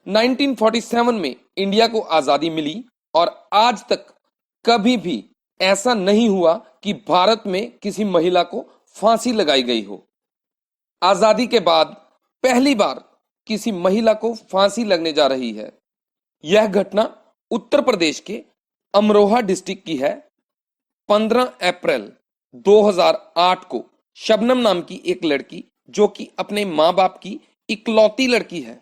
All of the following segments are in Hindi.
1947 में इंडिया को आजादी मिली और आज तक कभी भी ऐसा नहीं हुआ कि भारत में किसी महिला को फांसी लगाई गई हो। आजादी के बाद पहली बार किसी महिला को फांसी लगने जा रही है। यह घटना उत्तर प्रदेश के अमरोहा डिस्ट्रिक्ट की है। 15 अप्रैल 2008 को शबनम नाम की एक लड़की, जो कि अपने माँ बाप की इकलौती लड़की है,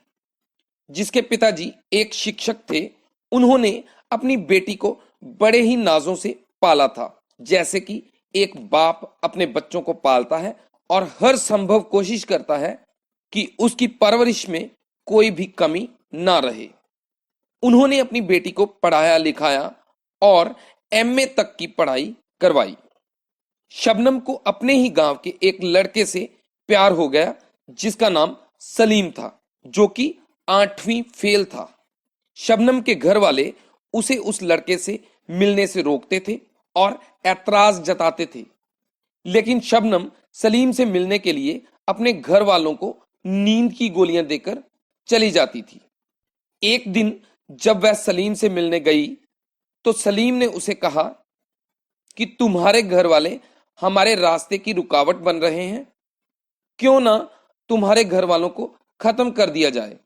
जिसके पिताजी एक शिक्षक थे, उन्होंने अपनी बेटी को बड़े ही नाजों से पाला था, जैसे कि एक बाप अपने बच्चों को पालता है और हर संभव कोशिश करता है कि उसकी परवरिश में कोई भी कमी ना रहे। उन्होंने अपनी बेटी को पढ़ाया लिखाया और एमए तक की पढ़ाई करवाई। शबनम को अपने ही गांव के एक लड़के से प्यार हो गया, जिसका नाम सलीम था, जो कि 8वीं फेल था। शबनम के घर वाले उसे उस लड़के से मिलने से रोकते थे और ऐतराज जताते थे, लेकिन शबनम सलीम से मिलने के लिए अपने घर वालों को नींद की गोलियां देकर चली जाती थी। एक दिन जब वह सलीम से मिलने गई तो सलीम ने उसे कहा कि तुम्हारे घर वाले हमारे रास्ते की रुकावट बन रहे हैं, क्यों ना तुम्हारे घर वालों को खत्म कर दिया जाए।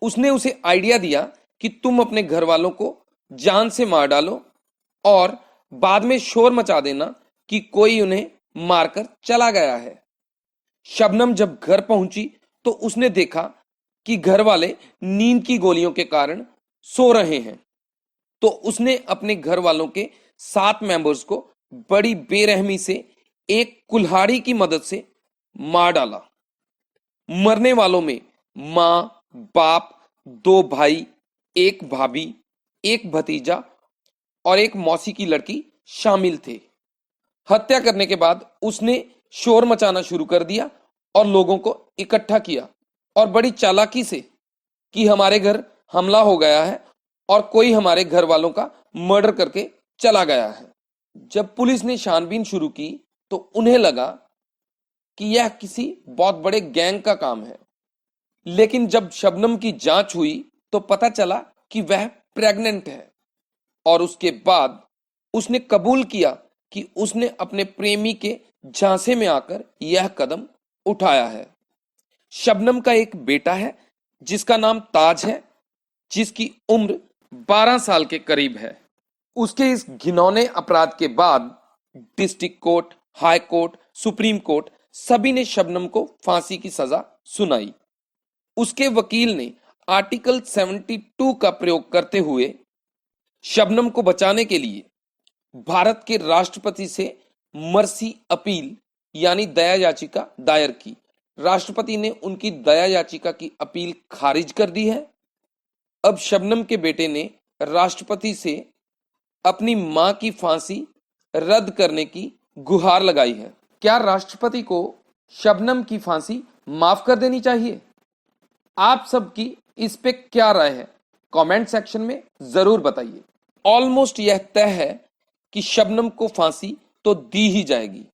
उसने उसे आइडिया दिया कि तुम अपने घर वालों को जान से मार डालो और बाद में शोर मचा देना कि कोई उन्हें मारकर चला गया है। शबनम जब घर पहुंची तो उसने देखा कि घर वाले नींद की गोलियों के कारण सो रहे हैं, तो उसने अपने घर वालों के 7 मेंबर्स को बड़ी बेरहमी से एक कुल्हाड़ी की मदद से मार डाला। मरने वालों में मां, बाप, 2 भाई, एक भाभी, एक भतीजा और एक मौसी की लड़की शामिल थे। हत्या करने के बाद उसने शोर मचाना शुरू कर दिया और लोगों को इकट्ठा किया और बड़ी चालाकी से कि हमारे घर हमला हो गया है और कोई हमारे घर वालों का मर्डर करके चला गया है। जब पुलिस ने छानबीन शुरू की तो उन्हें लगा कि यह किसी बहुत बड़े गैंग का काम है, लेकिन जब शबनम की जांच हुई तो पता चला कि वह प्रेग्नेंट है और उसके बाद उसने कबूल किया कि उसने अपने प्रेमी के झांसे में आकर यह कदम उठाया है। शबनम का एक बेटा है जिसका नाम ताज है, जिसकी उम्र 12 साल के करीब है। उसके इस घिनौने अपराध के बाद district court, high court, supreme court सभी ने शबनम को फांसी की सजा सुनाई। उसके वकील ने आर्टिकल 72 का प्रयोग करते हुए शबनम को बचाने के लिए भारत के राष्ट्रपति से मर्सी अपील यानी दया याचिका दायर की। राष्ट्रपति ने उनकी दया याचिका की अपील खारिज कर दी है। अब शबनम के बेटे ने राष्ट्रपति से अपनी मां की फांसी रद्द करने की गुहार लगाई है। क्या राष्ट्रपति को शबनम की फांसी माफ कर देनी चाहिए? आप सबकी इस पे क्या राय है? कमेंट सेक्शन में जरूर बताइए। ऑलमोस्ट यह तय है कि शबनम को फांसी तो दी ही जाएगी,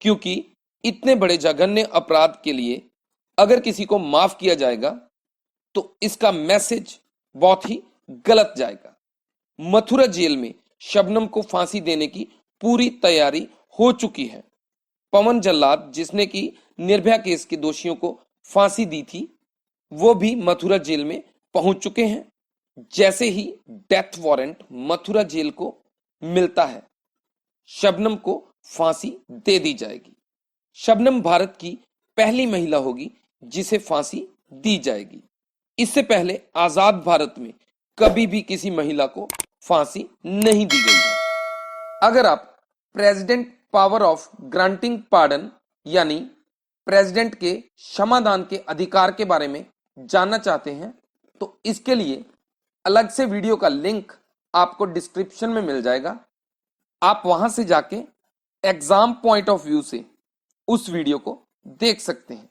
क्योंकि इतने बड़े जघन्य अपराध के लिए अगर किसी को माफ किया जाएगा तो इसका मैसेज बहुत ही गलत जाएगा। मथुरा जेल में शबनम को फांसी देने की पूरी तैयारी हो चुकी है। पवन जल्लाद, जिसने की निर्भया केस के दोषियों को फांसी दी थी, वो भी मथुरा जेल में पहुंच चुके हैं। जैसे ही डेथ वारंट मथुरा जेल को मिलता है, शबनम को फांसी दे दी जाएगी। शबनम भारत की पहली महिला होगी जिसे फांसी दी जाएगी। इससे पहले आजाद भारत में कभी भी किसी महिला को फांसी नहीं दी गई है। अगर आप president power of granting pardon यानी प्रेसिडेंट के क्षमादान के अधिकार के बारे में जानना चाहते हैं तो इसके लिए अलग से वीडियो का लिंक आपको डिस्क्रिप्शन में मिल जाएगा। आप वहां से जाके एग्जाम पॉइंट ऑफ व्यू से उस वीडियो को देख सकते हैं।